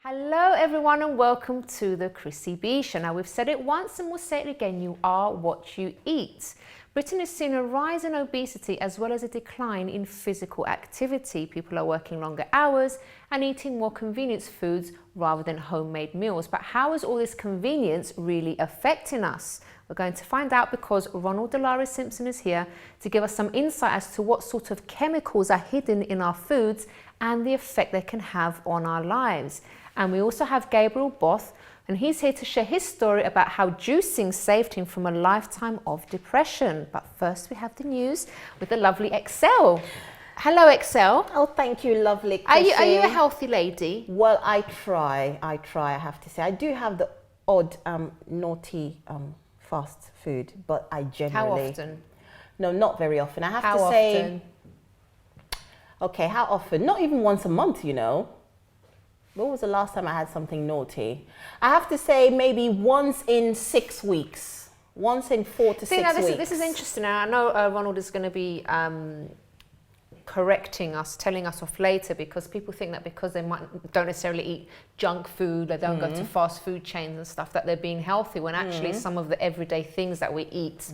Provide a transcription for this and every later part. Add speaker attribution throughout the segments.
Speaker 1: Hello everyone and welcome to the Chrissy B Show. Now we've said it once and we'll say it again, you are what you eat. Britain has seen a rise in obesity as well as a decline in physical activity. People are working longer hours and eating more convenience foods rather than homemade meals. But how is all this convenience really affecting us? We're going to find out because Ronald Delary Simpson is here to give us some insight as to what sort of chemicals are hidden in our foods and the effect they can have on our lives. And we also have Gabriel Both, and he's here to share his story about how juicing saved him from a lifetime of depression. But first we have the news with the lovely Excel. Hello Excel.
Speaker 2: Oh, thank you, lovely Chrissy.
Speaker 1: Are you a healthy lady?
Speaker 2: Well, I try, I have to say. I do have the odd naughty fast food, but I generally...
Speaker 1: How often?
Speaker 2: No, not very often. I have
Speaker 1: how
Speaker 2: to say...
Speaker 1: often?
Speaker 2: Okay, how often? Not even once a month, you know. When was the last time I had something naughty? I have to say maybe once in 6 weeks. Once in 4 to 6 weeks.
Speaker 1: This is interesting. Now, I know Ronald is going to be correcting us, telling us off later, because people think that because they don't necessarily eat junk food, they don't go to fast food chains and stuff, that they're being healthy, when actually some of the everyday things that we eat,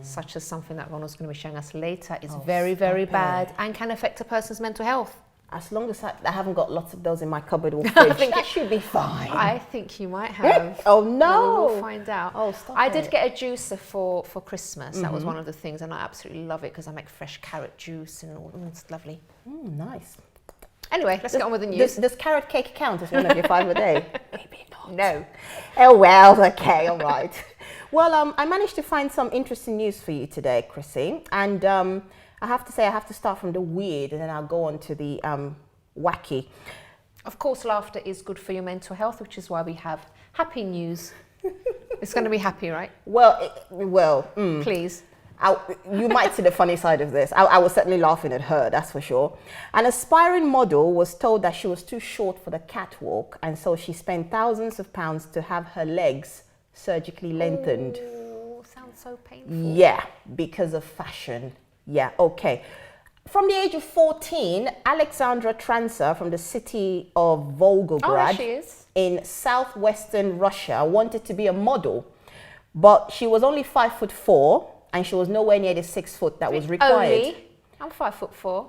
Speaker 1: such as something that Ronald's going to be showing us later, is very, very bad and can affect a person's mental health.
Speaker 2: As long as I haven't got lots of those in my cupboard or fridge, that should be fine.
Speaker 1: I think you might have.
Speaker 2: Oh no!
Speaker 1: We'll find out.
Speaker 2: Oh, stop
Speaker 1: I did get a juicer for Christmas. That was one of the things, and I absolutely love it because I make fresh carrot juice and all. It's lovely.
Speaker 2: Nice.
Speaker 1: Anyway, let's get on with the news.
Speaker 2: Does carrot cake count as one of your 5 a day? Maybe not.
Speaker 1: No.
Speaker 2: Oh well, okay, all right. Well, I managed to find some interesting news for you today, Chrissy, and I have to say I have to start from the weird and then I'll go on to the wacky.
Speaker 1: Of course, laughter is good for your mental health, which is why we have happy news. It's going to be happy, right?
Speaker 2: Well,
Speaker 1: Please.
Speaker 2: You might see the funny side of this. I was certainly laughing at her, that's for sure. An aspiring model was told that she was too short for the catwalk, and so she spent thousands of pounds to have her legs surgically lengthened.
Speaker 1: Oh, sounds so painful.
Speaker 2: Yeah, because of fashion. Yeah, okay. From the age of 14, Alexandra Transer from the city of Volgograd in southwestern Russia wanted to be a model, but she was only 5'4" and she was nowhere near the 6 foot that was required.
Speaker 1: I'm 5'4".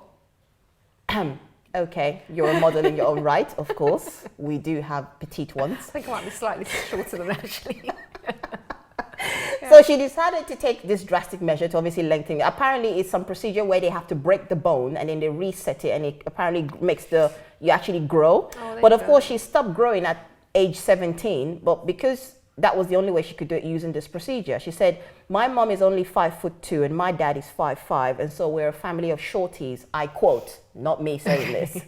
Speaker 2: Okay, you're a model in your own right, of course. We do have petite ones.
Speaker 1: I think I might be slightly shorter than actually.
Speaker 2: So she decided to take this drastic measure to obviously lengthen it. Apparently it's some procedure where they have to break the bone and then they reset it, and it apparently makes you actually grow. But of course she stopped growing at age 17, but because that was the only way she could do it using this procedure. She said, my mom is only 5'2" and my dad is 5'5", and so we're a family of shorties. I quote, not me saying this.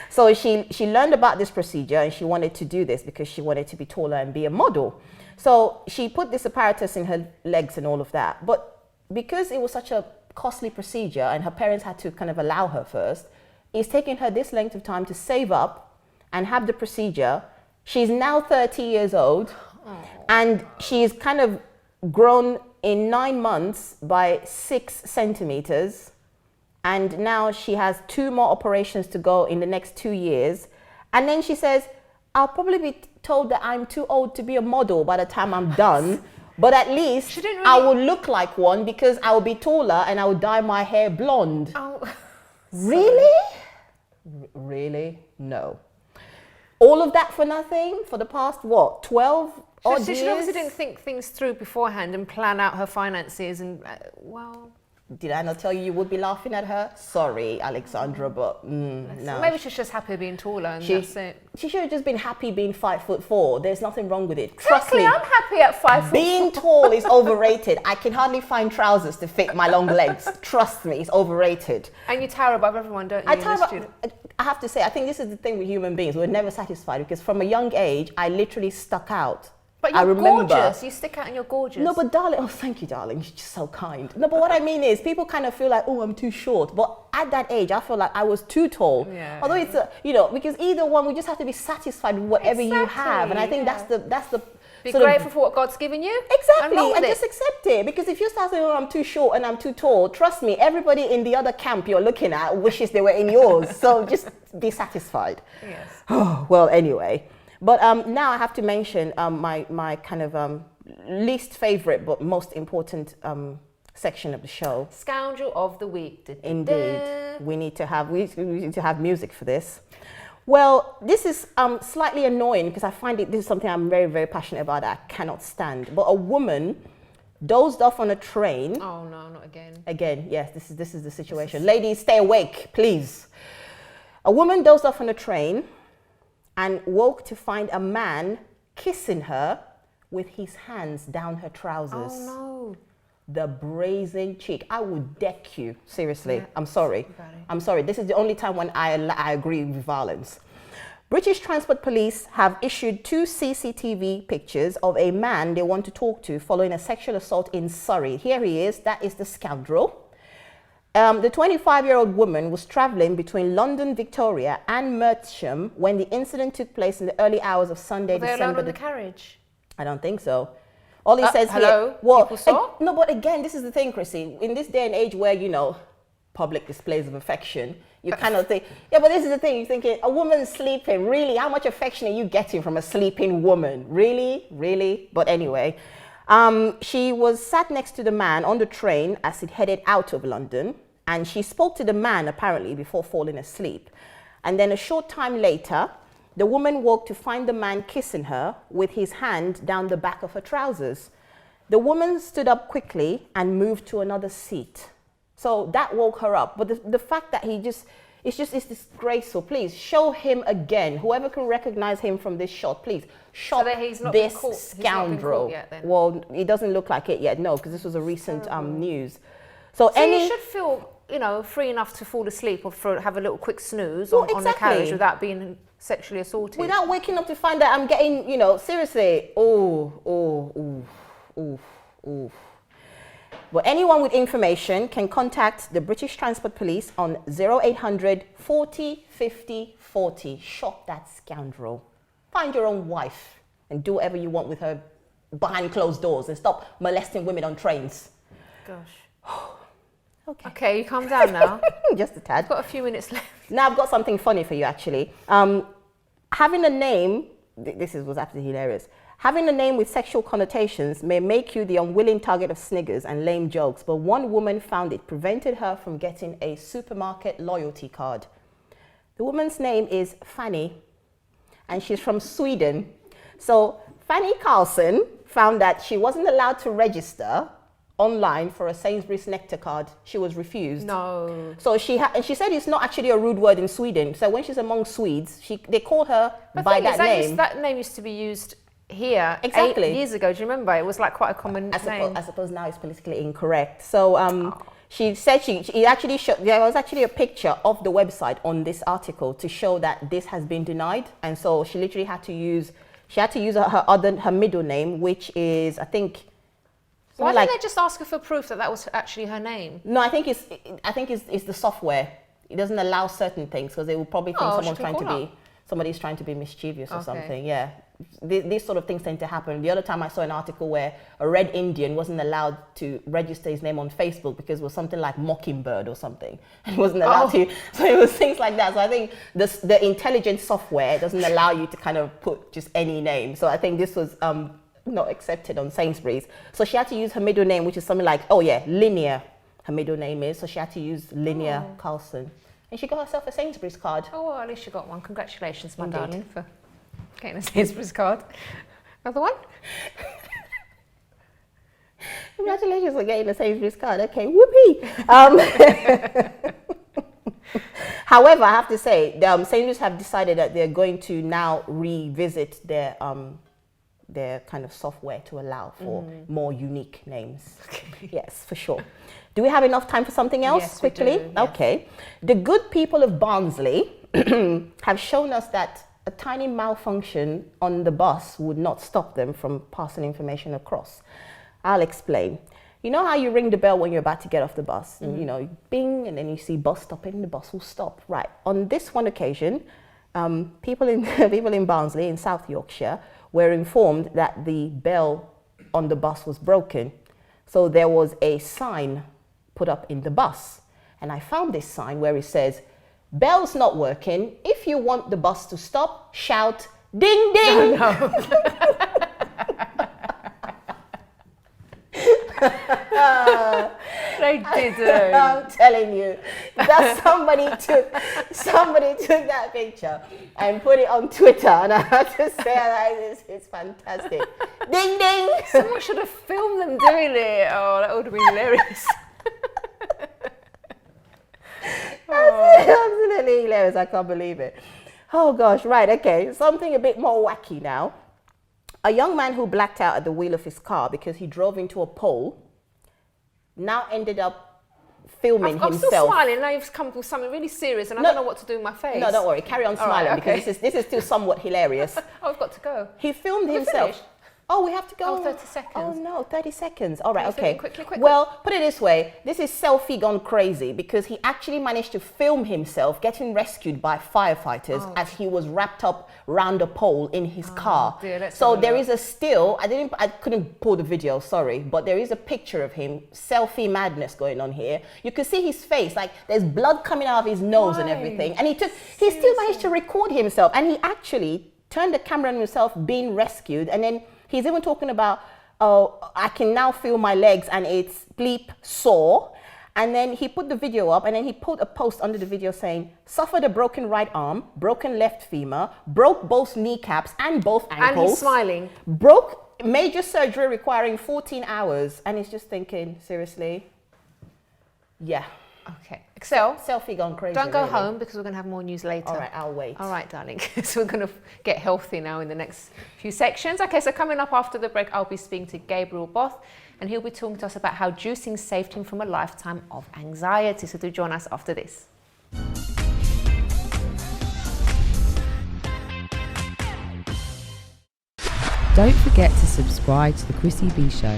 Speaker 2: So she learned about this procedure and she wanted to do this because she wanted to be taller and be a model. So she put this apparatus in her legs and all of that. But because it was such a costly procedure and her parents had to kind of allow her first, it's taken her this length of time to save up and have the procedure. She's now 30 years old and she's kind of grown in 9 months by 6 centimeters. And now she has 2 more operations to go in the next 2 years. And then she says, I'll probably be told that I'm too old to be a model by the time I'm done, but at least I will look like one because I will be taller and I will dye my hair blonde.
Speaker 1: Oh,
Speaker 2: really? Really? No. All of that for nothing for the past, 12 odd years?
Speaker 1: She obviously didn't think things through beforehand and plan out her finances and, well...
Speaker 2: Did I not tell you would be laughing at her? Sorry, Alexandra, but no.
Speaker 1: Maybe she's just happy being taller and that's it.
Speaker 2: She should have just been happy being 5'4". There's nothing wrong with it. Trust me.
Speaker 1: I'm happy at 5'4".
Speaker 2: Being tall is overrated. I can hardly find trousers to fit my long legs. Trust me, it's overrated.
Speaker 1: And you tower above everyone, don't you?
Speaker 2: I have to say, I think this is the thing with human beings. We're never satisfied because from a young age, I literally stuck out.
Speaker 1: But you're gorgeous. You stick out and you're gorgeous.
Speaker 2: No, but darling, oh, thank you, darling. You're just so kind. No, but what I mean is people kind of feel like, oh, I'm too short. But at that age, I feel like I was too tall.
Speaker 1: Yeah.
Speaker 2: Although it's, because either one, we just have to be satisfied with whatever you have. And I think that's
Speaker 1: Be grateful for what God's given you.
Speaker 2: Exactly, and just accept it. Because if you start saying, "Oh, I'm too short and I'm too tall," trust me, everybody in the other camp you're looking at wishes they were in yours. So just be satisfied.
Speaker 1: Yes.
Speaker 2: Oh, well, anyway. But now I have to mention my kind of least favorite but most important section of the show.
Speaker 1: Scoundrel of the week.
Speaker 2: Indeed, we need to have music for this. Well, this is slightly annoying because I find this is something I'm very, very passionate about that I cannot stand. But a woman dozed off on a train.
Speaker 1: Oh no, not again.
Speaker 2: Again, yes, this is the situation. Ladies, stay awake, please. A woman dozed off on a train and woke to find a man kissing her with his hands down her trousers.
Speaker 1: Oh no.
Speaker 2: The brazen cheek. I would deck you. Seriously. Yeah. I'm sorry. I'm sorry. This is the only time when I agree with violence. British Transport Police have issued 2 CCTV pictures of a man they want to talk to following a sexual assault in Surrey. Here he is. That is the scoundrel. The 25-year-old woman was traveling between London, Victoria and Mertsham when the incident took place in the early hours of Sunday,
Speaker 1: December. Were they
Speaker 2: December.
Speaker 1: alone on the carriage?
Speaker 2: I don't think so. All he says
Speaker 1: hello?
Speaker 2: here, well,
Speaker 1: People saw?
Speaker 2: no, but again, this is the thing, Chrissy. In this day and age where, you know, public displays of affection, you kind of think, yeah, but this is the thing. You're thinking, a woman sleeping, really? How much affection are you getting from a sleeping woman? Really? Really? But anyway, she was sat next to the man on the train as it headed out of London. And she spoke to the man, apparently, before falling asleep. And then a short time later, the woman woke to find the man kissing her with his hand down the back of her trousers. The woman stood up quickly and moved to another seat. So that woke her up. But the fact that it's disgraceful. Please show him again. Whoever can recognize him from this shot, please shot this scoundrel.
Speaker 1: Yet, then.
Speaker 2: Well, it doesn't look like it yet, no, because this was a recent news.
Speaker 1: So you should feel, you know, free enough to fall asleep or have a little quick snooze on the carriage without being sexually assaulted.
Speaker 2: Without waking up to find that I'm getting, you know, seriously, But anyone with information can contact the British Transport Police on 0800 40 50 40. Shot that scoundrel. Find your own wife and do whatever you want with her behind closed doors and stop molesting women on trains.
Speaker 1: Gosh. Okay, you calm down now.
Speaker 2: Just a tad.
Speaker 1: I've got a few minutes left.
Speaker 2: Now I've got something funny for you, actually. Having a name, was absolutely hilarious. Having a name with sexual connotations may make you the unwilling target of sniggers and lame jokes, but one woman found it prevented her from getting a supermarket loyalty card. The woman's name is Fanny, and she's from Sweden. So Fanny Carlson found that she wasn't allowed to register online for a Sainsbury's Nectar card. She was refused.
Speaker 1: No.
Speaker 2: So she said it's not actually a rude word in Sweden. So when she's among Swedes, they call her by that name.
Speaker 1: That name used to be used here 8 years ago. Do you remember? It was like quite a common name.
Speaker 2: I suppose now it's politically incorrect. So she said there was actually a picture of the website on this article to show that this has been denied, and so she literally had to use her middle name, which is, I think.
Speaker 1: Why didn't they just ask her for proof that was actually her name?
Speaker 2: No, I think it's the software. It doesn't allow certain things because they will probably think somebody's trying to be mischievous or something. Yeah, these sort of things tend to happen. The other time I saw an article where a red Indian wasn't allowed to register his name on Facebook because it was something like Mockingbird or something. He wasn't allowed to. So it was things like that. So I think the intelligent software doesn't allow you to kind of put just any name. So I think this was not accepted on Sainsbury's. So she had to use her middle name, which is something like, Linnea, her middle name is. So she had to use Linnea Carlson. And she got herself a Sainsbury's card.
Speaker 1: Oh, well, at least she got one. Congratulations, my darling, for getting a Sainsbury's card. Another one?
Speaker 2: Congratulations for getting a Sainsbury's card. Okay, whoopee. However, I have to say, Sainsbury's have decided that they're going to now revisit their kind of software to allow for more unique names. Okay. Yes, for sure. Do we have enough time for something else?
Speaker 1: Yes,
Speaker 2: quickly?
Speaker 1: We do, yes.
Speaker 2: Okay. The good people of Barnsley have shown us that a tiny malfunction on the bus would not stop them from passing information across. I'll explain. You know how you ring the bell when you're about to get off the bus? And, you know, bing, and then you see bus stopping, the bus will stop. Right. On this one occasion, people in Barnsley in South Yorkshire were informed that the bell on the bus was broken. So there was a sign put up in the bus. And I found this sign where it says, "Bell's not working. If you want the bus to stop, shout, ding, ding."
Speaker 1: Oh, no. They didn't.
Speaker 2: I'm telling you, that somebody took that picture and put it on Twitter, and I have to say, like, this is fantastic. Ding, ding.
Speaker 1: Someone should have filmed them doing it. Oh, that would have been hilarious.
Speaker 2: Absolutely hilarious. I can't believe it. Oh gosh, right, okay. Something a bit more wacky now. A young man who blacked out at the wheel of his car because he drove into a pole now ended up filming
Speaker 1: I'm
Speaker 2: himself.
Speaker 1: still smiling. Now you've come with something really serious and I don't know what to do with my face.
Speaker 2: No, don't worry. Carry on smiling,
Speaker 1: right, okay.
Speaker 2: because this is still somewhat hilarious.
Speaker 1: Oh, I've got to go.
Speaker 2: He filmed himself.
Speaker 1: Finished?
Speaker 2: Oh, we have to go.
Speaker 1: Oh, 30 seconds.
Speaker 2: Oh no, 30 seconds. All right, okay.
Speaker 1: Quickly.
Speaker 2: Well, put it this way. This is selfie gone crazy because he actually managed to film himself getting rescued by firefighters as he was wrapped up round a pole in his car.
Speaker 1: Dear,
Speaker 2: so there is a still, I couldn't pull the video, sorry, but there is a picture of him, selfie madness going on here. You can see his face, like there's blood coming out of his nose and everything. And he still managed to record himself, and he actually turned the camera on himself being rescued, and then he's even talking about, oh, I can now feel my legs and it's bleep sore. And then he put the video up, and then he put a post under the video saying, "Suffered a broken right arm, broken left femur, broke both kneecaps and both ankles."
Speaker 1: And he's smiling.
Speaker 2: Broke major surgery requiring 14 hours. And he's just thinking, seriously? Yeah.
Speaker 1: Okay. Excel.
Speaker 2: Selfie gone crazy.
Speaker 1: Don't go
Speaker 2: really.
Speaker 1: home because we're going to have more news later.
Speaker 2: All right, I'll wait.
Speaker 1: All right, darling. So we're going to get healthy now in the next few sections. Okay, so coming up after the break, I'll be speaking to Gabriel Both, and he'll be talking to us about how juicing saved him from a lifetime of anxiety. So do join us after this.
Speaker 3: Don't forget to subscribe to the Chrissy B Show,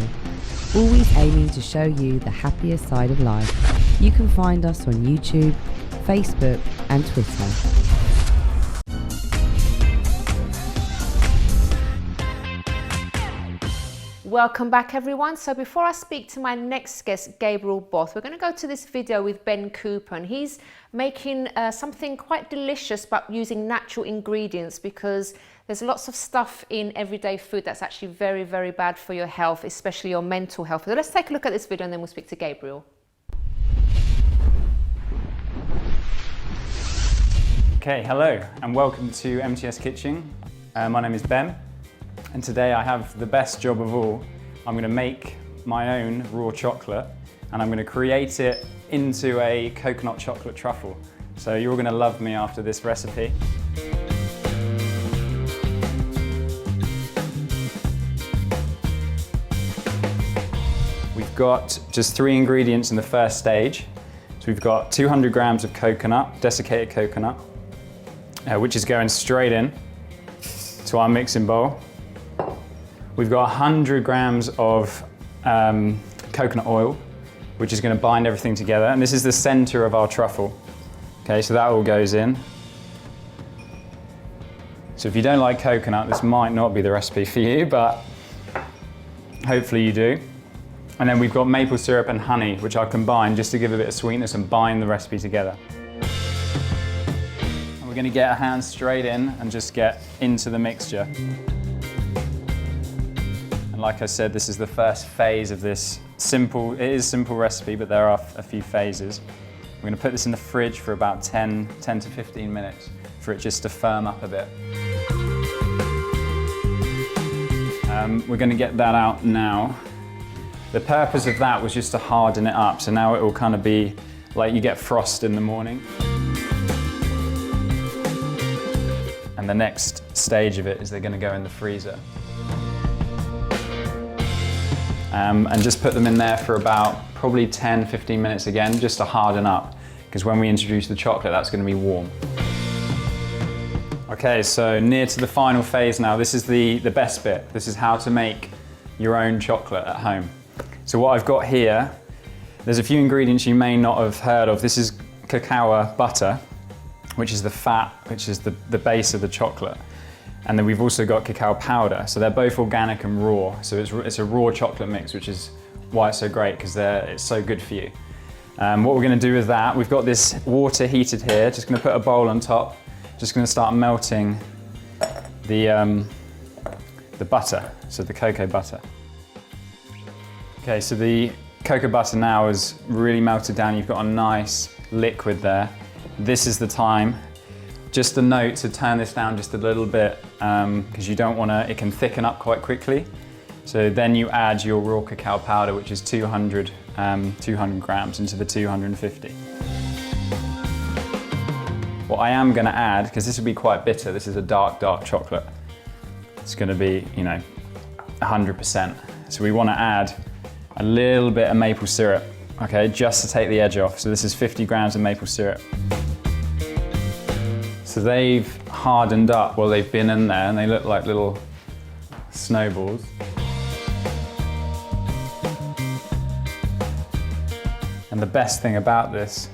Speaker 3: always aiming to show you the happier side of life. You can find us on YouTube, Facebook and Twitter.
Speaker 1: Welcome back, everyone. So before I speak to my next guest, Gabriel Both, we're going to go to this video with Ben Cooper, and he's making something quite delicious but using natural ingredients, because there's lots of stuff in everyday food that's actually very, very bad for your health, especially your mental health. So let's take a look at this video and then we'll speak to Gabriel.
Speaker 4: Okay, hello and welcome to MTS Kitchen. My name is Ben, and today I have the best job of all. I'm going to make my own raw chocolate, and I'm going to create it into a coconut chocolate truffle. So you're all going to love me after this recipe. We've got just 3 ingredients in the first stage. So we've got 200 grams of coconut, desiccated coconut, which is going straight in to our mixing bowl. We've got 100 grams of coconut oil, which is going to bind everything together. And this is the center of our truffle. Okay, so that all goes in. So if you don't like coconut, this might not be the recipe for you, but hopefully you do. And then we've got maple syrup and honey, which I'll combine just to give a bit of sweetness and bind the recipe together. And we're going to get our hands straight in and just get into the mixture. And like I said, this is the first phase of this simple recipe, but there are a few phases. We're going to put this in the fridge for about 10 to 15 minutes for it just to firm up a bit. We're going to get that out now. The purpose of that was just to harden it up, so now it will kind of be like you get frost in the morning. And the next stage of it is they're going to go in the freezer. And just put them in there for about probably 10-15 minutes again, just to harden up, because when we introduce the chocolate, that's going to be warm. Okay, so near to the final phase now. This is the best bit. This is how to make your own chocolate at home. So what I've got here, there's a few ingredients you may not have heard of. This is cacao butter, which is the fat, which is the base of the chocolate. And then we've also got cacao powder. So they're both organic and raw. So it's a raw chocolate mix, which is why it's so great, because it's so good for you. What we're gonna do with that, we've got this water heated here. Just gonna put a bowl on top. Just gonna start melting the butter, so the cocoa butter. Okay, so the cocoa butter now is really melted down. You've got a nice liquid there. This is the time, just a note to turn this down just a little bit, because you don't want to, it can thicken up quite quickly. So then you add your raw cacao powder, which is 200 grams into the 250. What I am going to add, because this will be quite bitter, this is a dark chocolate. It's going to be, 100%. So we want to add a little bit of maple syrup, okay, just to take the edge off. So this is 50 grams of maple syrup. So they've hardened up, well, they've been in there and they look like little snowballs. And the best thing about this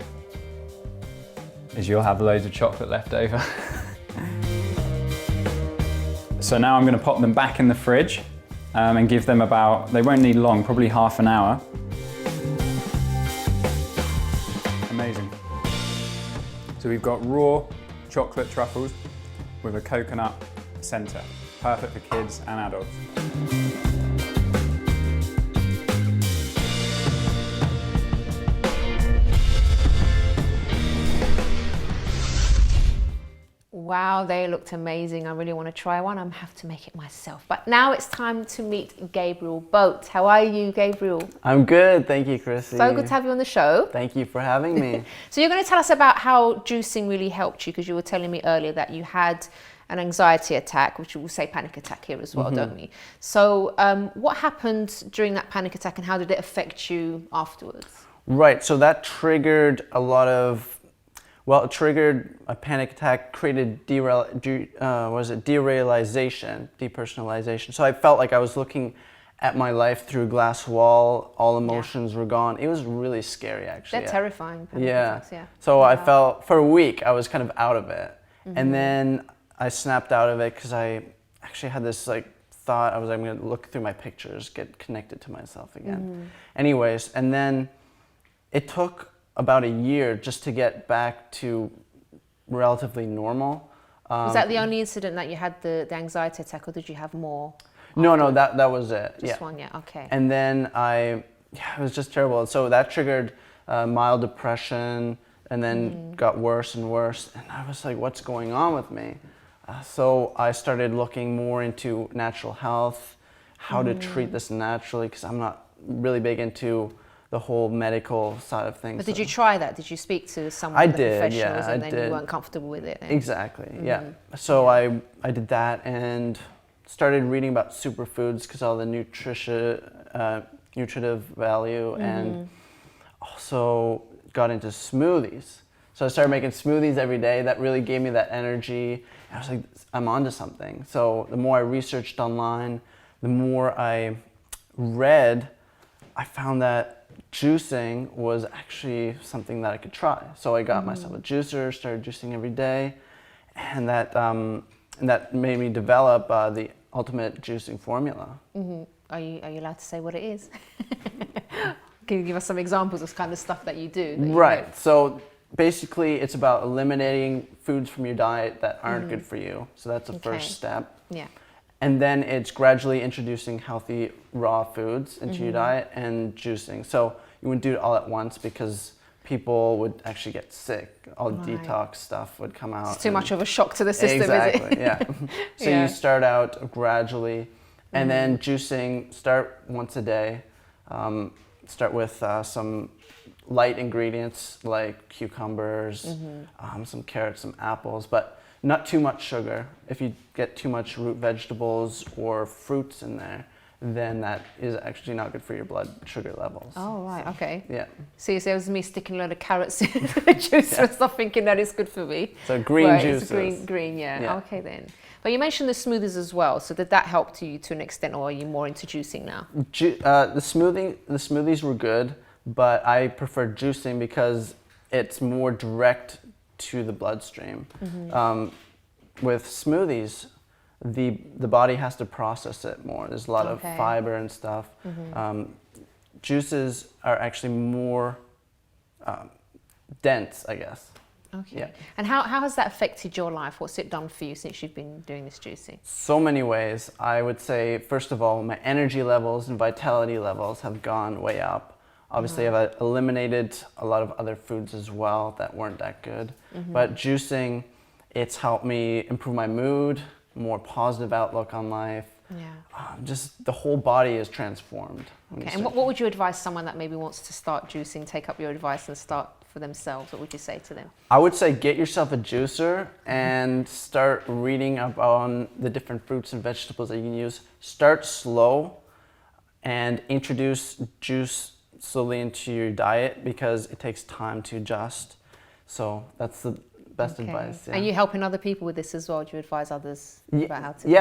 Speaker 4: is you'll have loads of chocolate left over. So now I'm going to pop them back in the fridge and give them they won't need long, probably half an hour. Amazing. So we've got raw chocolate truffles with a coconut center. Perfect for kids and adults.
Speaker 1: Wow, they looked amazing. I really want to try one. I'm have to make it myself. But now it's time to meet Gabriel Both. How are you, Gabriel?
Speaker 5: I'm good, thank you, Chrissy.
Speaker 1: So good to have you on the show.
Speaker 5: Thank you for having me.
Speaker 1: So you're going to tell us about how juicing really helped you, because you were telling me earlier that you had an anxiety attack, which we'll say panic attack here as well, don't we? So what happened during that panic attack and how did it affect you afterwards?
Speaker 5: Right, so that triggered a lot of, it triggered a panic attack, created derealization, depersonalization. So I felt like I was looking at my life through a glass wall, all emotions were gone. It was really scary, actually.
Speaker 1: They're terrifying.
Speaker 5: Yeah.
Speaker 1: Attacks, yeah.
Speaker 5: So I felt, for a week, I was kind of out of it. And then I snapped out of it because I actually had this thought, I'm going to look through my pictures, get connected to myself again. Anyways, and then it took about a year just to get back to relatively normal.
Speaker 1: Was that the only incident that you had the anxiety attack, or did you have more?
Speaker 5: No, that was it.
Speaker 1: Just one, yeah, okay.
Speaker 5: And then it was just terrible. So that triggered mild depression, and then got worse and worse. And I was like, what's going on with me? So I started looking more into natural health, how to treat this naturally, because I'm not really big into the whole medical side of things.
Speaker 1: But did you try that? Did you speak to someone, professionals, and then you weren't comfortable with it?
Speaker 5: Exactly, yeah. So I did that and started reading about superfoods because all the nutritive value, and also got into smoothies. So I started making smoothies every day. That really gave me that energy. I was like, I'm onto something. So the more I researched online, the more I read, I found that juicing was actually something that I could try. So I got myself a juicer, started juicing every day, and that made me develop the ultimate juicing formula.
Speaker 1: Are you allowed to say what it is? Can you give us some examples of kind of stuff that you do?
Speaker 5: Right. So basically, it's about eliminating foods from your diet that aren't good for you. So that's the first step.
Speaker 1: Yeah.
Speaker 5: And then it's gradually introducing healthy raw foods into your diet and juicing. So you wouldn't do it all at once because people would actually get sick. All the detox stuff would come out.
Speaker 1: It's too much of a shock to the system,
Speaker 5: exactly,
Speaker 1: is it?
Speaker 5: Yeah. So you start out gradually, and then juicing, start once a day. Start with some light ingredients like cucumbers, some carrots, some apples, but not too much sugar. If you get too much root vegetables or fruits in there, then that is actually not good for your blood sugar levels.
Speaker 1: Oh, right, okay.
Speaker 5: Yeah.
Speaker 1: So you say it was me sticking a load of carrots in the juice and stuff, thinking that is good for me.
Speaker 5: So green juices.
Speaker 1: It's green, yeah. Okay then. But you mentioned the smoothies as well. So did that help to you to an extent, or are you more into juicing now?
Speaker 5: The smoothies were good, but I prefer juicing because it's more direct to the bloodstream. With smoothies, the body has to process it more. There's a lot of fiber and stuff. Juices are actually more dense, I guess.
Speaker 1: Okay.
Speaker 5: Yeah.
Speaker 1: And how has that affected your life? What's it done for you since you've been doing this juicing?
Speaker 5: So many ways. I would say, first of all, my energy levels and vitality levels have gone way up. Obviously, I've eliminated a lot of other foods as well that weren't that good. But juicing, it's helped me improve my mood, more positive outlook on life.
Speaker 1: Yeah.
Speaker 5: Just the whole body is transformed.
Speaker 1: Okay. And what would you advise someone that maybe wants to start juicing, take up your advice and start for themselves? What would you say to them?
Speaker 5: I would say get yourself a juicer and start reading up on the different fruits and vegetables that you can use. Start slow and introduce juice slowly into your diet because it takes time to adjust. So that's the best advice. Yeah.
Speaker 1: Are you helping other people with this as well? Do you advise others about how to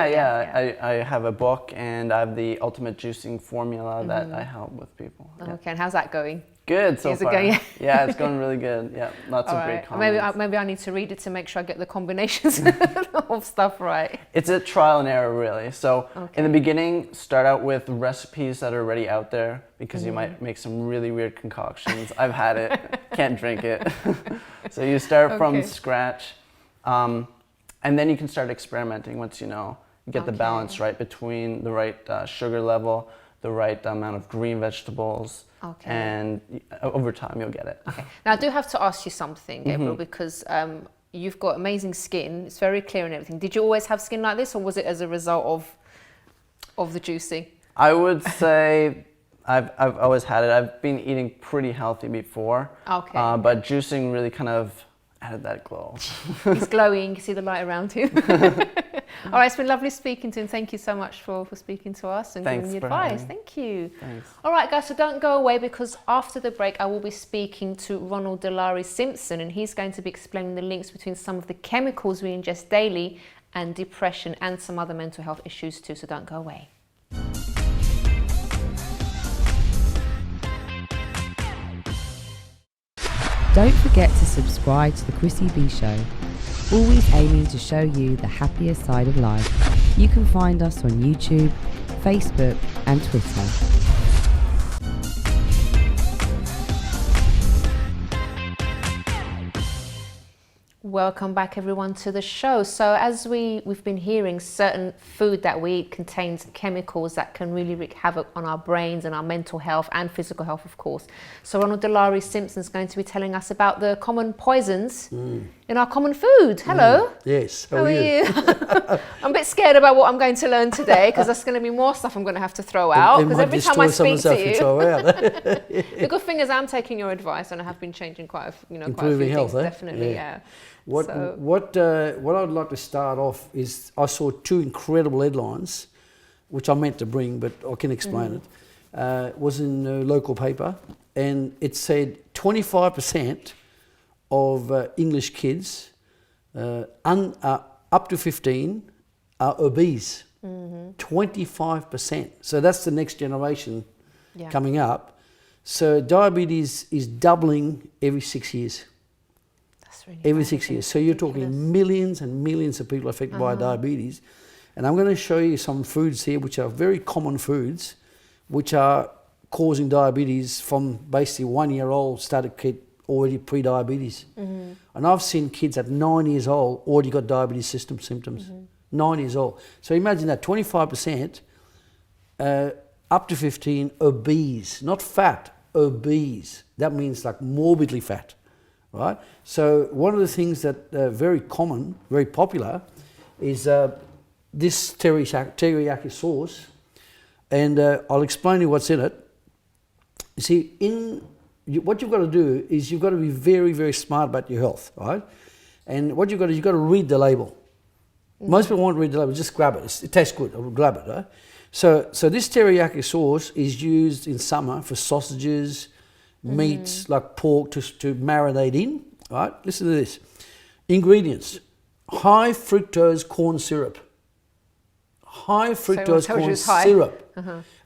Speaker 5: I have a book and I have the ultimate juicing formula that I help with people. Yeah.
Speaker 1: Okay, and how's that going?
Speaker 5: Good so far.
Speaker 1: Going?
Speaker 5: Yeah, it's going really good. Yeah, lots of great comments.
Speaker 1: Maybe I need to read it to make sure I get the combinations of stuff right.
Speaker 5: It's a trial and error, really. So in the beginning, start out with recipes that are already out there because you might make some really weird concoctions. I've had it, can't drink it. So you start from scratch, and then you can start experimenting once you know. You get the balance right between the right sugar level, the right amount of green vegetables, and over time you'll get it. Okay.
Speaker 1: Now I do have to ask you something, Gabriel, because you've got amazing skin. It's very clear and everything. Did you always have skin like this, or was it as a result of the juicing?
Speaker 5: I would say I've always had it. I've been eating pretty healthy before, but juicing really kind of added that glow.
Speaker 1: He's glowing. You can see the light around him. All right, it's been lovely speaking to him. Thank you so much for speaking to us and giving me advice. Thank you.
Speaker 5: Thanks.
Speaker 1: All right, guys, so don't go away because after the break, I will be speaking to Ronald Delary Simpson, and he's going to be explaining the links between some of the chemicals we ingest daily and depression and some other mental health issues too, so don't go away.
Speaker 3: Don't forget to subscribe to the Chrissy B Show, always aiming to show you the happier side of life. You can find us on YouTube, Facebook and Twitter.
Speaker 1: Welcome back everyone to the show. So as we've been hearing, certain food that we eat contains chemicals that can really wreak havoc on our brains and our mental health and physical health, of course. So Ronald Delary Simpson is going to be telling us about the common poisons in our common food. Hello.
Speaker 6: Yes.
Speaker 1: How are you? I'm a bit scared about what I'm going to learn today because there's going to be more stuff I'm going to have to throw out. Because every time I speak to you, the good thing is I'm taking your advice and I have been changing quite a few
Speaker 6: health,
Speaker 1: things. Definitely, yeah.
Speaker 6: What I'd like to start off is I saw two incredible headlines, which I meant to bring, but I can explain it. Was in a local paper, and it said 25% of English kids up to 15 are obese. 25%. So that's the next generation coming up. So diabetes is doubling every 6 years.
Speaker 1: Really
Speaker 6: every 6 years. So you're talking millions and millions of people affected by diabetes. And I'm going to show you some foods here which are very common foods which are causing diabetes from basically 1 year old started kid already pre-diabetes. And I've seen kids at 9 years old already got diabetes symptoms. 9 years old. So imagine that 25% up to 15 obese, not fat, obese. That means like morbidly fat. Right? So one of the things that very common, very popular, is this teriyaki sauce, and I'll explain you what's in it. You see, what you've got to do is you've got to be very, very smart about your health, right? And what you've got to read the label. Most people won't read the label, just grab it. It tastes good, I'll grab it, right? So this teriyaki sauce is used in summer for sausages, meats like pork to marinate in, right? Listen to this. Ingredients: high fructose corn syrup. High fructose corn syrup.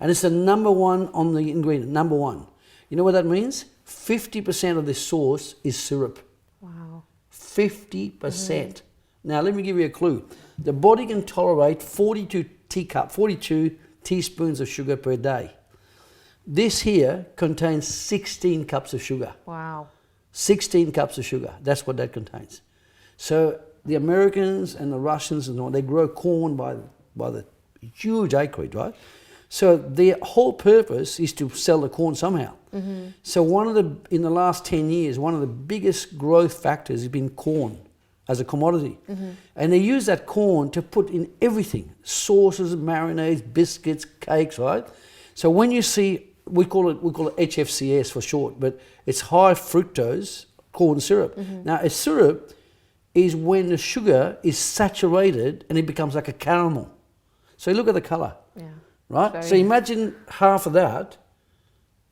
Speaker 6: And it's the number one on the ingredient, number one. You know what that means? 50% of this sauce is syrup.
Speaker 1: Wow.
Speaker 6: 50%. Now, let me give you a clue. The body can tolerate 42 teaspoons of sugar per day. This here contains 16 cups of sugar.
Speaker 1: Wow.
Speaker 6: 16 cups of sugar. That's what that contains. So the Americans and the Russians and all, they grow corn by the huge acreage, right? So their whole purpose is to sell the corn somehow. So in the last 10 years, one of the biggest growth factors has been corn as a commodity. And they use that corn to put in everything, sauces, marinades, biscuits, cakes, right? So when you see, we call it HFCS for short, but it's high fructose corn syrup. Now a syrup is when the sugar is saturated and it becomes like a caramel. So look at the color, right? So imagine half of that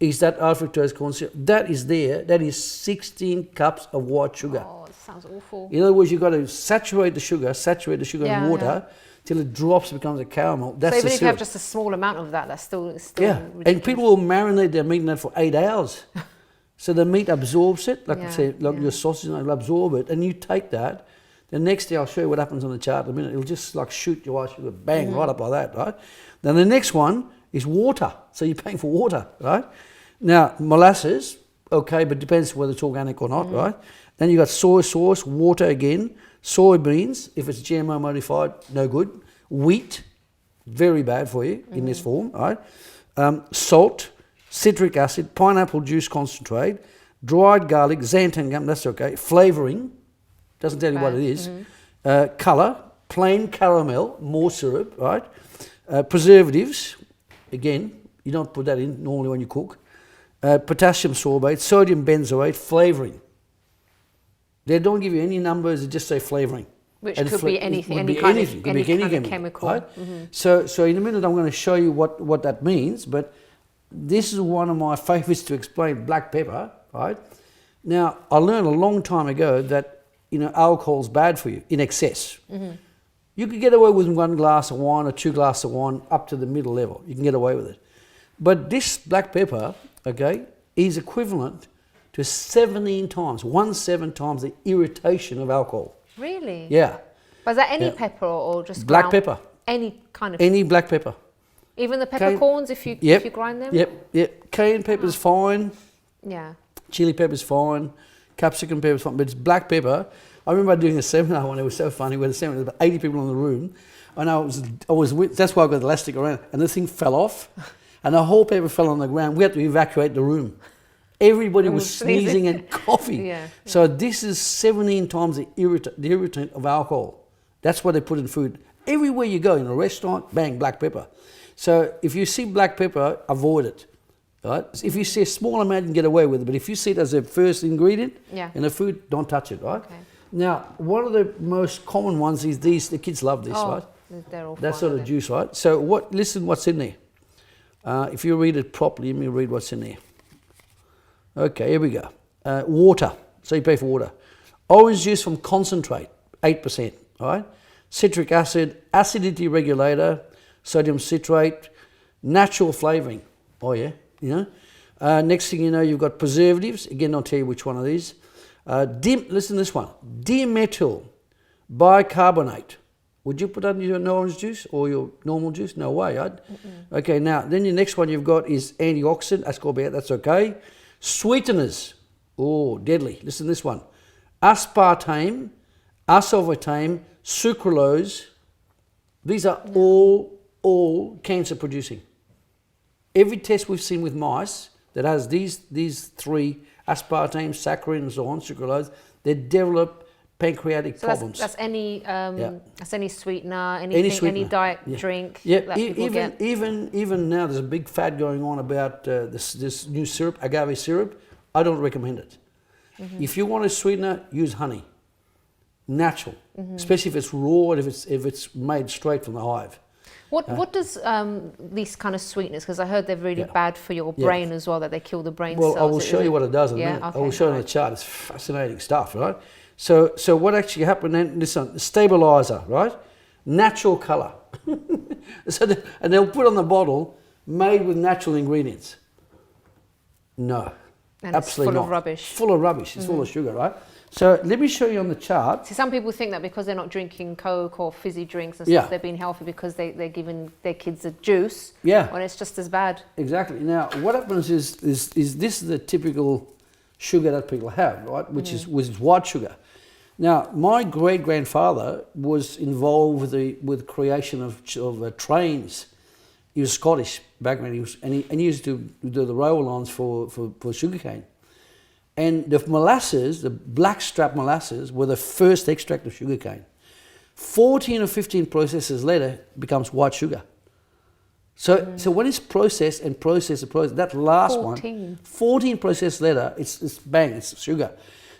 Speaker 6: is that high fructose corn syrup. That is there, that is 16 cups of white sugar.
Speaker 1: Oh, that sounds awful.
Speaker 6: In other words, you've got to saturate the sugar in water till it drops, becomes a caramel. That's
Speaker 1: so even
Speaker 6: the
Speaker 1: if you have
Speaker 6: syrup.
Speaker 1: just a small amount of that, that's still
Speaker 6: And
Speaker 1: ridiculous.
Speaker 6: people will marinate their meat in that for 8 hours. So the meat absorbs it, like your sausage, it'll absorb it, and you take that. The next day, I'll show you what happens on the chart in a minute. It'll just like shoot your white sugar, bang, right up like that, right? Then the next one is water. So you're paying for water, right? Now, molasses, okay, but depends whether it's organic or not, right? Then you got soy sauce, water again, soybeans, if it's GMO modified, no good. Wheat, very bad for you in this form, right? Salt, citric acid, pineapple juice concentrate, dried garlic, xanthan gum, that's okay. Flavouring, doesn't tell you what it is. Colour, plain caramel, more syrup, right? Preservatives, again, you don't put that in normally when you cook. Potassium sorbate, sodium benzoate, flavouring. They don't give you any numbers, they just say flavouring.
Speaker 1: Which could be anything,
Speaker 6: Could
Speaker 1: any
Speaker 6: be
Speaker 1: kind
Speaker 6: anything,
Speaker 1: of chemical.
Speaker 6: right? So in a minute I'm going to show you what that means, but this is one of my favourites to explain, black pepper, right? Now, I learned a long time ago that, alcohol's bad for you in excess. You could get away with 1 glass of wine or 2 glasses of wine up to the middle level. You can get away with it. But this black pepper, okay, is equivalent to 17 times the irritation of alcohol.
Speaker 1: Really?
Speaker 6: Yeah.
Speaker 1: But is that any pepper or just
Speaker 6: Black
Speaker 1: ground?
Speaker 6: pepper.
Speaker 1: Any kind of...
Speaker 6: Any black pepper.
Speaker 1: Even the peppercorns if you grind them?
Speaker 6: Yep. Cayenne pepper's fine.
Speaker 1: Yeah.
Speaker 6: Chili pepper's fine. Capsicum pepper's fine. But it's black pepper. I remember doing a seminar when it was so funny. We had a seminar, there were about 80 people in the room. And I was with, that's why I got the elastic around. And the thing fell off. And the whole pepper fell on the ground. We had to evacuate the room. Everybody was sneezing and coughing. So this is 17 times the irritant of alcohol. That's what they put in food. Everywhere you go, in a restaurant, bang, black pepper. So if you see black pepper, avoid it. Right? If you see a small amount, you can get away with it. But if you see it as a first ingredient in the food, don't touch it, right? Okay. Now, one of the most common ones is these. The kids love this, right?
Speaker 1: They're all
Speaker 6: that sort of juice, right? So listen what's in there. If you read it properly, let me read what's in there. Okay, here we go. Water. So you pay for water. Orange juice from concentrate, 8%, all right? Citric acid, acidity regulator, sodium citrate, natural flavouring. Oh yeah, next thing you know, you've got preservatives. Again, I'll tell you which one of these. Listen to this one. Dimethyl bicarbonate. Would you put that in your orange juice or your normal juice? No way, right? Okay, now, then your next one you've got is antioxidant, ascorbate, that's okay. Sweeteners. Oh, deadly. Listen to this one. Aspartame, aspartame, sucralose. These are all cancer producing. Every test we've seen with mice that has these three, aspartame, saccharin, and so on, sucralose, they develop pancreatic problems.
Speaker 1: That's any that's any sweetener, anything, any diet drink.
Speaker 6: Yeah, even now there's a big fad going on about this new syrup, agave syrup. I don't recommend it. If you want a sweetener, use honey, natural, especially if it's raw and if it's made straight from the hive.
Speaker 1: What does these kind of sweeteners? Because I heard they're really bad for your brain as well. That they kill the brain cells.
Speaker 6: Well, I will show you what it does in a minute.
Speaker 1: Okay,
Speaker 6: I will show you on the chart. It's fascinating stuff, right? So what actually happened then, listen, stabilizer, right? Natural colour. And they'll put on the bottle, made with natural ingredients. No,
Speaker 1: and
Speaker 6: absolutely
Speaker 1: it's full
Speaker 6: not.
Speaker 1: of rubbish.
Speaker 6: Full of rubbish. It's full of sugar, right? So let me show you on the chart.
Speaker 1: See, some people think that because they're not drinking Coke or fizzy drinks and
Speaker 6: Yeah.
Speaker 1: stuff, they're being healthy because they're giving their kids a juice.
Speaker 6: Yeah.
Speaker 1: When it's just as bad.
Speaker 6: Exactly. Now, what happens is this is the typical sugar that people have, right? Which is white sugar. Now, my great grandfather was involved with creation of trains. He was Scottish back when he used to do the rail lines for sugarcane. And the molasses, the blackstrap molasses, were the first extract of sugarcane. 14 or 15 processes later, it becomes white sugar. So when it's processed, that last
Speaker 1: 14.
Speaker 6: 14 processes later, it's bang, it's sugar.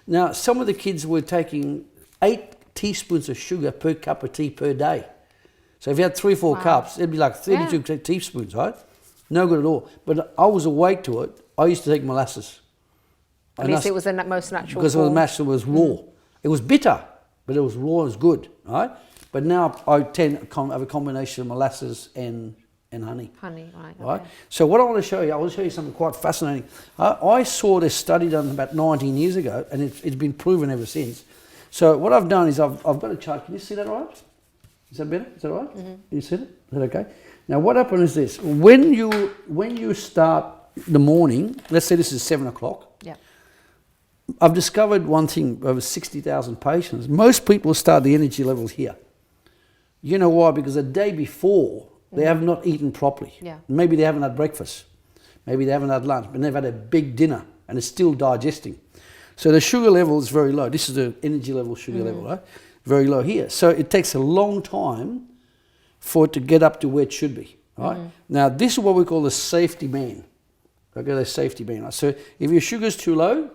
Speaker 6: Now, some of the kids were taking 8 teaspoons of sugar per cup of tea per day. So if you had 3 or 4 cups, it'd be like 32 teaspoons, right? No good at all. But I was awake to it. I used to take molasses.
Speaker 1: At least it was the most natural
Speaker 6: because
Speaker 1: form.
Speaker 6: it was raw. It was bitter, but it was raw and it was good, right? But now I tend to have a combination of molasses and honey.
Speaker 1: Honey, right.
Speaker 6: Right?
Speaker 1: Okay.
Speaker 6: So what I want to show you, I want to show you something quite fascinating. I saw this study done about 19 years ago, and it's been proven ever since. So what I've done is I've got a chart. Can you see that right? Is that better? Is that all right? Mm-hmm. You see it? Is that okay? Now what happens is this. When you start the morning, let's say this is 7 o'clock.
Speaker 1: Yeah.
Speaker 6: I've discovered one thing over 60,000 patients. Most people start the energy levels here. You know why? Because the day before, they have not eaten properly.
Speaker 1: Yeah.
Speaker 6: Maybe they haven't had breakfast. Maybe they haven't had lunch, but they've had a big dinner and it's still digesting. So the sugar level is very low. This is the energy level, sugar level, right? Very low here. So it takes a long time for it to get up to where it should be, right? Now, this is what we call the safety band. Okay, the safety band. Right? So if your sugar's too low,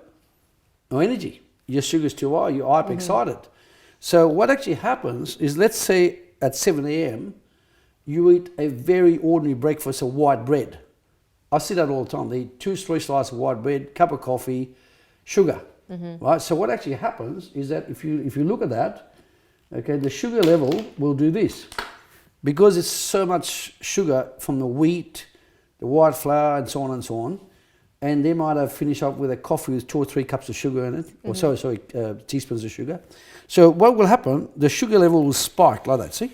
Speaker 6: no energy. Your sugar's too high, you're hyper excited. So what actually happens is, let's say at 7 a.m., you eat a very ordinary breakfast of white bread. I see that all the time. They eat 2-3 slices of white bread, cup of coffee, sugar, right? So what actually happens is that if you look at that, okay, the sugar level will do this. Because it's so much sugar from the wheat, the white flour, and so on, and they might have finished up with a coffee with 2 or 3 cups of sugar in it, or teaspoons of sugar. So what will happen, the sugar level will spike like that, see?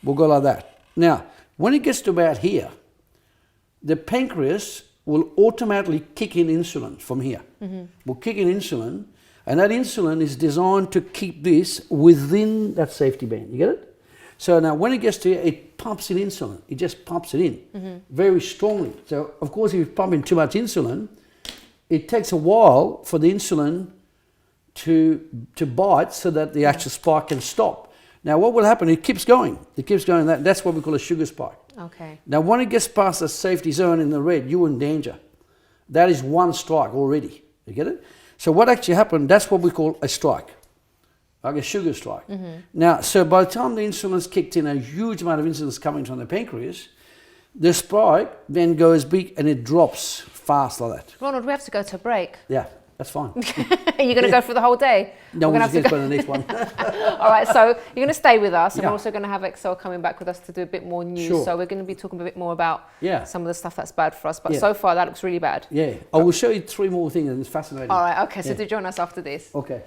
Speaker 6: We'll go like that. Now, when it gets to about here, the pancreas will automatically kick in insulin from here. Will kick in insulin, and that insulin is designed to keep this within that safety band. You get it? So now when it gets to here, it pumps in insulin. It just pumps it in very strongly. So of course, if you pump in too much insulin, it takes a while for the insulin to bite so that the actual spike can stop. Now what will happen, it keeps going. It keeps going. That's what we call a sugar spike.
Speaker 1: Okay.
Speaker 6: Now when it gets past the safety zone in the red, you're in danger. That is 1 strike already. You get it? So what actually happened, that's what we call a strike. Like a sugar strike. Now, so by the time the insulin's kicked in, a huge amount of insulin is coming from the pancreas, the spike then goes big and it drops fast like that.
Speaker 1: Ronald, we have to go to a break.
Speaker 6: Yeah, that's fine.
Speaker 1: Are you going to go for the whole day?
Speaker 6: No,
Speaker 1: We're
Speaker 6: we'll
Speaker 1: gonna
Speaker 6: just
Speaker 1: have
Speaker 6: get to the next one.
Speaker 1: All right, so you're going to stay with us, and
Speaker 6: Yeah.
Speaker 1: we're also going to have Excel coming back with us to do a bit more news.
Speaker 6: Sure.
Speaker 1: So we're going to be talking a bit more about some of the stuff that's bad for us. But
Speaker 6: Yeah.
Speaker 1: so far, that looks really bad.
Speaker 6: Yeah, I will show you 3 more things and it's fascinating.
Speaker 1: All right, okay, so
Speaker 6: Yeah.
Speaker 1: do join us after this.
Speaker 6: Okay.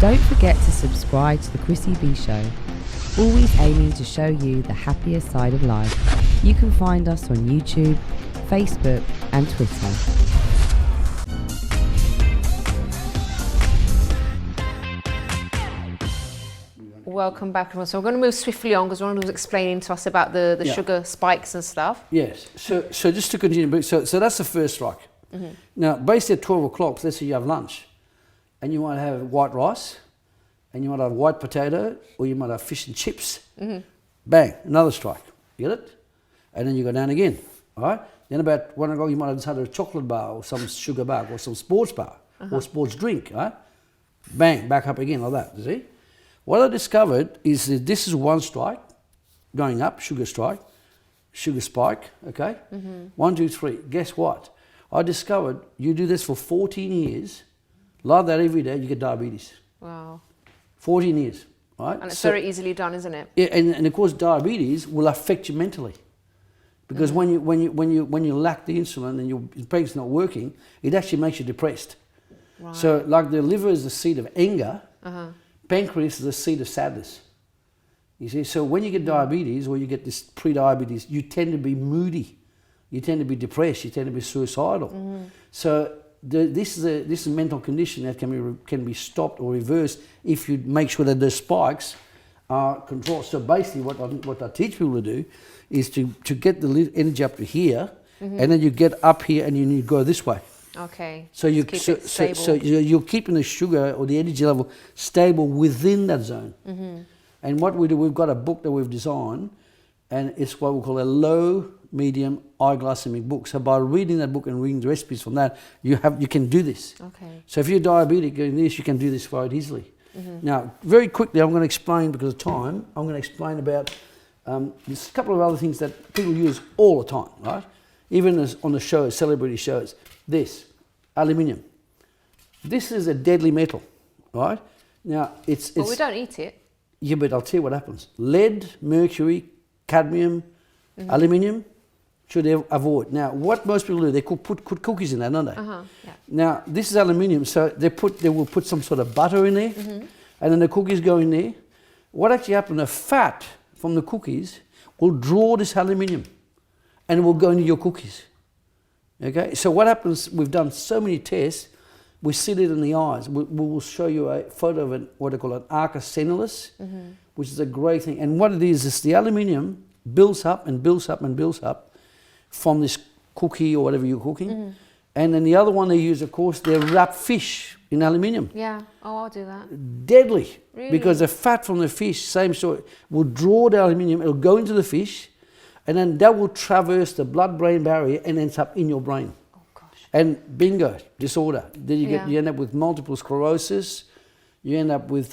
Speaker 3: Don't forget to subscribe to the Chrissy B Show, always aiming to show you the happier side of life. You can find us on YouTube, Facebook and Twitter.
Speaker 1: Welcome back, everyone. So we're going to move swiftly on because Ronald was explaining to us about the
Speaker 6: Yeah.
Speaker 1: sugar spikes and stuff.
Speaker 6: Yes, so just to continue, so that's the first strike. Now, basically at 12 o'clock, let's say you have lunch, and you might have white rice, and you might have white potato, or you might have fish and chips. Bang, another strike. You get it? And then you go down again, all right? Then about 1 o'clock, you might have decided a chocolate bar, or some sugar bar, or some sports bar, or sports drink, right? Bang, back up again like that, you see? What I discovered is that this is 1 strike, going up, sugar strike, sugar spike, okay? 1, 2, 3. Guess what? I discovered you do this for 14 years, like that every day, you get diabetes.
Speaker 1: Wow.
Speaker 6: 14 years, right?
Speaker 1: And it's very easily done, isn't it?
Speaker 6: Yeah, and of course diabetes will affect you mentally. because when you lack the insulin and your pancreas not working, it actually makes you depressed.
Speaker 1: Right.
Speaker 6: So like the liver is the seat of anger, pancreas is the seat of sadness. You see, so when you get diabetes or you get this pre-diabetes, you tend to be moody, you tend to be depressed, you tend to be suicidal. So this is a mental condition that can be stopped or reversed if you make sure that the spikes are controlled. So basically what I teach people to do is to get the energy up to here, and then you get up here and you need to go this way.
Speaker 1: Okay.
Speaker 6: So you're keeping the sugar or the energy level stable within that zone. And what we do, we've got a book that we've designed, and it's what we call a low, medium, high glycemic book. So by reading that book and reading the recipes from that, you can do this. Okay. So if you're diabetic doing this, you can do this quite easily. Now, very quickly, I'm going to explain, because of time, I'm going to explain about there's a couple of other things that people use all the time, right? Even on the shows, celebrity shows. This, aluminium. This is a deadly metal, right? Now, it's
Speaker 1: But we don't eat it.
Speaker 6: Yeah, but I'll tell you what happens. Lead, mercury, cadmium, aluminium, should avoid. Now, what most people do, they put cookies in there, don't they?
Speaker 1: Yeah.
Speaker 6: Now, this is aluminium, so they will put some sort of butter in there, and then the cookies go in there. What actually happens, the fat from the cookies will draw this aluminium, and it will go into your cookies. Okay, so what happens, we've done so many tests, we see it in the eyes. We will show you a photo of what they call an arca senilis, which is a great thing. And what it is the aluminium builds up and builds up and builds up from this cookie or whatever you're cooking. And then the other one they use, of course, they wrap fish in aluminium.
Speaker 1: Yeah. Oh, I'll do that.
Speaker 6: Deadly.
Speaker 1: Really?
Speaker 6: Because the fat from the fish, same sort, will draw the aluminium, it'll go into the fish, and then that will traverse the blood-brain barrier and ends up in your brain. And bingo, disorder. Then you end up with multiple sclerosis. You end up with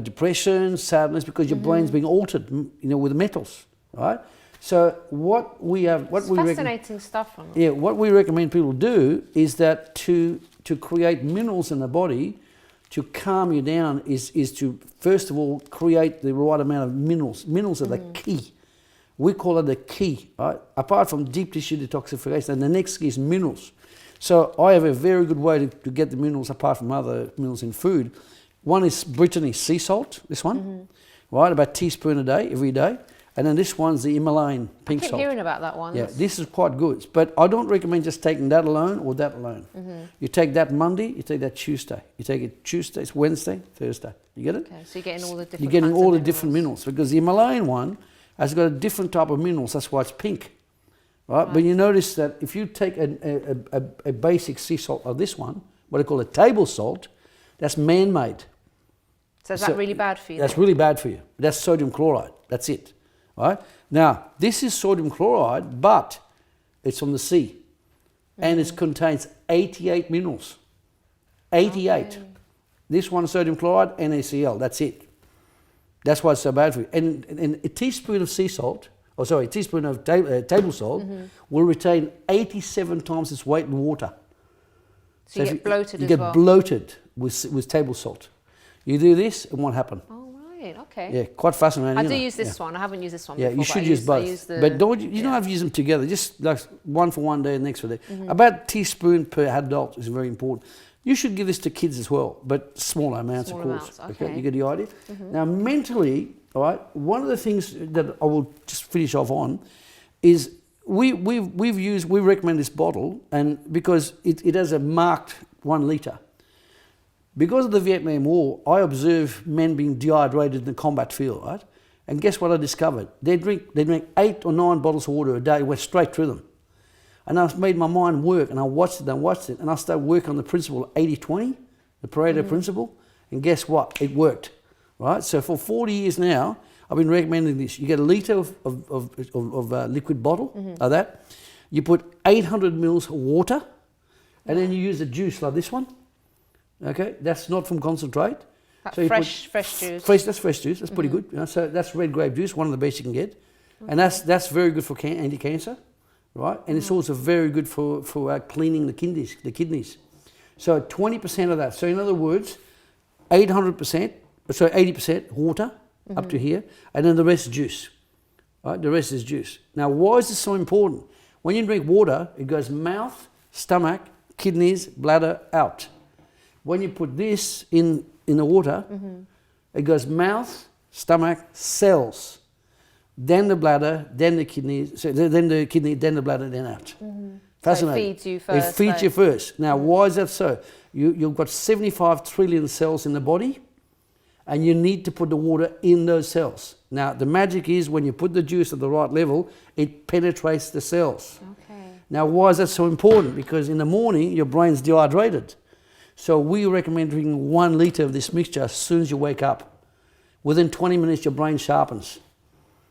Speaker 6: depression, sadness, because your brain's being altered, with the metals, right? So what we have,
Speaker 1: fascinating stuff.
Speaker 6: What we recommend people do is that to create minerals in the body, to calm you down, is to first of all create the right amount of minerals. Minerals are the key. We call it the key, right? Apart from deep tissue detoxification, and the next key is minerals. So I have a very good way to get the minerals apart from other minerals in food. One is Brittany sea salt, this one, right? About a teaspoon a day, every day. And then this one's the Himalayan pink salt.
Speaker 1: I keep hearing about that one.
Speaker 6: Yeah, this is quite good. But I don't recommend just taking that alone or that alone. You take that Monday, you take that Tuesday. You take it Tuesday, it's Wednesday, Thursday. You get it?
Speaker 1: Okay, so you're getting all the different
Speaker 6: You're getting all the
Speaker 1: minerals.
Speaker 6: different minerals, because the Himalayan one has got a different type of minerals. That's why it's pink, right? But you notice that if you take a basic sea salt of this one, what I call a table salt, that's man-made.
Speaker 1: So is that really bad for you?
Speaker 6: That's really bad for you. That's sodium chloride. That's it, right? Now, this is sodium chloride, but it's from the sea, and it contains 88 minerals. 88. Okay. This one is sodium chloride, NaCl. That's it. That's why it's so bad for you. And a teaspoon of sea salt, a teaspoon of table salt will retain 87 times its weight in water.
Speaker 1: So you get bloated
Speaker 6: you
Speaker 1: as
Speaker 6: get
Speaker 1: well?
Speaker 6: bloated with table salt. You do this, it won't happen.
Speaker 1: Oh, right, okay.
Speaker 6: Yeah, quite fascinating.
Speaker 1: I do use this one. I haven't used this one
Speaker 6: yeah,
Speaker 1: before.
Speaker 6: You should use both. But you don't have to use them together. Just like one for one day and next for the day. About a teaspoon per adult is very important. You should give this to kids as well, but smaller amounts, of course. Okay, you get the idea? Now, mentally, all right, one of the things that I will just finish off on is we recommend this bottle, and because it has a marked 1 litre. Because of the Vietnam War, I observed men being dehydrated in the combat field, right? And guess what I discovered? They drink 8 or 9 bottles of water a day, went straight through them. And I made my mind work, and I watched it, and I started working on the principle 80-20, the Pareto principle, and guess what? It worked, right? So for 40 years now, I've been recommending this. You get a litre of liquid bottle of that. You put 800 mils of water, and then you use a juice like this one. Okay, that's not from concentrate.
Speaker 1: So fresh juice.
Speaker 6: That's fresh juice. That's pretty good. So that's red grape juice, one of the best you can get, and that's very good for anti-cancer. Right, and it's also very good for cleaning the kidneys. So 20% of that. So in other words, 80% water up to here, and then the rest juice. Right? The rest is juice. Now, why is this so important? When you drink water, it goes mouth, stomach, kidneys, bladder, out. When you put this in the water, it goes mouth, stomach, cells, then the bladder, then the kidneys, then the bladder, then out. Fascinating.
Speaker 1: So it feeds you first.
Speaker 6: It feeds you first. Now, why is that so? You've got 75 trillion cells in the body, and you need to put the water in those cells. Now, the magic is when you put the juice at the right level, it penetrates the cells.
Speaker 1: Okay.
Speaker 6: Now, why is that so important? Because in the morning, your brain's dehydrated. So we recommend drinking 1 litre of this mixture as soon as you wake up. Within 20 minutes, your brain sharpens.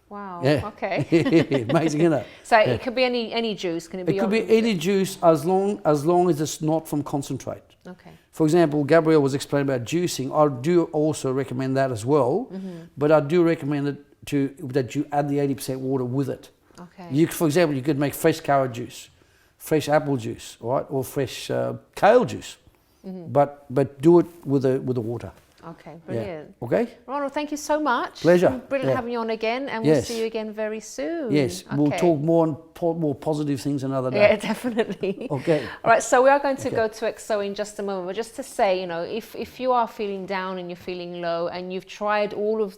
Speaker 1: Wow.
Speaker 6: Yeah.
Speaker 1: Okay.
Speaker 6: Amazing, isn't it?
Speaker 1: So it could be any juice. Can it be?
Speaker 6: It could be any juice as long as it's not from concentrate.
Speaker 1: Okay.
Speaker 6: For example, Gabriel was explaining about juicing. I do also recommend that as well, but I do recommend that you add the 80% water with it.
Speaker 1: Okay.
Speaker 6: For example, you could make fresh carrot juice, fresh apple juice, right, or fresh kale juice, but do it with the water.
Speaker 1: Okay, brilliant.
Speaker 6: Yeah. Okay.
Speaker 1: Ronald, thank you so much.
Speaker 6: Pleasure.
Speaker 1: It's been brilliant having you on again, and we'll see you again very soon.
Speaker 6: Yes,
Speaker 1: okay.
Speaker 6: we'll talk more positive things another day.
Speaker 1: Yeah, definitely.
Speaker 6: Okay.
Speaker 1: All right, so we are going to go to XO in just a moment, but just to say, you know, if you are feeling down and you're feeling low and you've tried all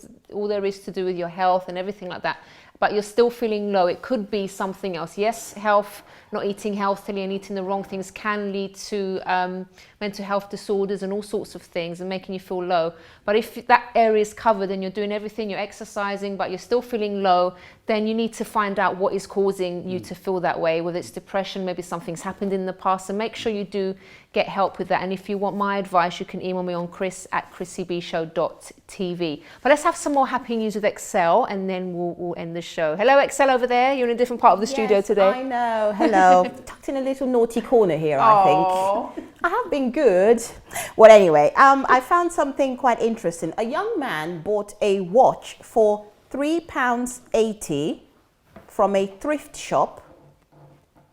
Speaker 1: there is to do with your health and everything like that, but you're still feeling low, it could be something else. Yes, health, not eating healthily and eating the wrong things can lead to mental health disorders and all sorts of things and making you feel low. But if that area is covered and you're doing everything, you're exercising, but you're still feeling low, then you need to find out what is causing you to feel that way, whether it's depression, maybe something's happened in the past, and make sure you do get help with that. And if you want my advice, you can email me on chris@chrissybshow.tv. But let's have some more happy news with Excel, and then we'll end the show. Hello, Excel over there. You're in a different part of the studio today.
Speaker 2: I know. Hello. Tucked in a little naughty corner here, I think. I have been good. Well, anyway, I found something quite interesting. A young man bought a watch for £3.80 from a thrift shop,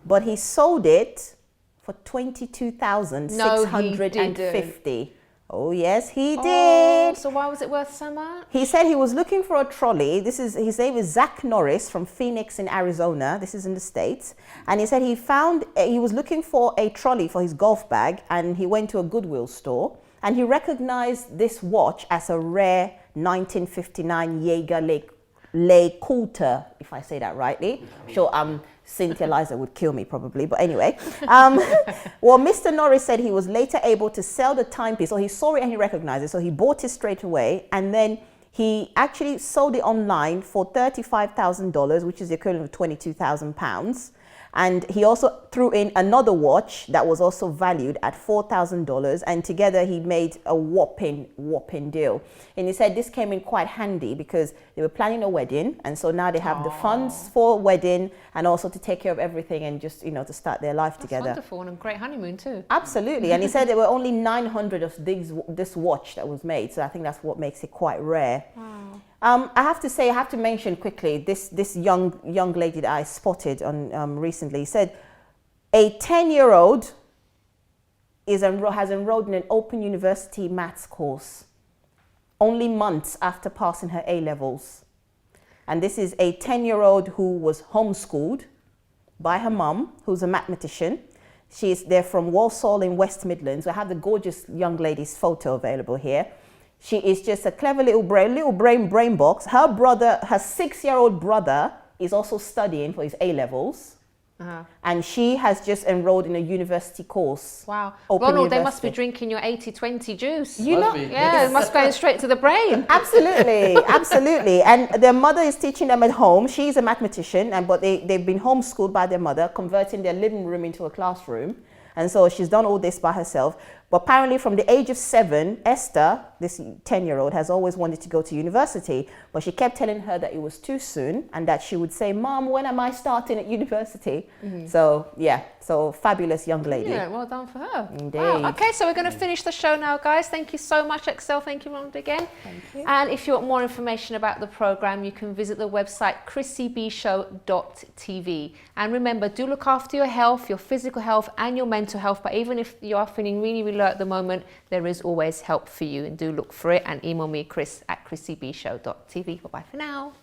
Speaker 2: but he sold it for $22,650. Oh, yes, he did.
Speaker 1: So why was it worth so much?
Speaker 2: He said he was looking for a trolley. His name is Zach Norris from Phoenix in Arizona. This is in the States. And he said he was looking for a trolley for his golf bag, and he went to a Goodwill store, and he recognized this watch as a rare 1959 Jaeger LeCoultre, if I say that rightly. I'm sure Cynthia Liza would kill me probably, but anyway. Well, Mr. Norris said he was later able to sell the timepiece, so he saw it and he recognized it, so he bought it straight away, and then he actually sold it online for $35,000, which is the equivalent of £22,000. And he also threw in another watch that was also valued at $4,000, and together he made a whopping deal. And he said this came in quite handy because they were planning a wedding, and so now they have the funds for a wedding and also to take care of everything and just, you know, to start their life together.
Speaker 1: That's wonderful, and a great honeymoon too.
Speaker 2: Absolutely. And he said there were only 900 of this watch that was made, so I think that's what makes it quite rare.
Speaker 1: Wow.
Speaker 2: I have to mention quickly this young lady that I spotted on recently. Said a 10-year-old has enrolled in an Open University maths course only months after passing her A-levels. And this is a 10-year-old who was homeschooled by her mum, who's a mathematician. They're from Walsall in West Midlands. I have the gorgeous young lady's photo available here. She is just a clever little brain box. Her 6-year-old brother is also studying for his A-levels. And she has just enrolled in a university course.
Speaker 1: Wow.
Speaker 2: Open
Speaker 1: Ronald,
Speaker 2: university.
Speaker 1: they must be drinking your 80-20 juice.
Speaker 2: You know,
Speaker 1: yeah, it must go straight to the brain.
Speaker 2: Absolutely, absolutely. And their mother is teaching them at home. She's a mathematician, but they've been homeschooled by their mother, converting their living room into a classroom. And so she's done all this by herself. But apparently from the age of 7, Esther, this 10-year-old, has always wanted to go to university. But she kept telling her that it was too soon and that she would say, Mom, when am I starting at university? So, yeah, so fabulous young lady.
Speaker 1: Yeah, well done for her.
Speaker 2: Indeed.
Speaker 1: Wow. Okay, so we're going to finish the show now, guys. Thank you so much, Excel. Thank you, Ronald, again.
Speaker 2: Thank you.
Speaker 1: And if you want more information about the program, you can visit the website chrissybshow.tv. And remember, do look after your health, your physical health and your mental health. But even if you are feeling really, really low at the moment, there is always help for you, and do look for it. And email me, chris@chrissybshow.tv. Bye-bye for now.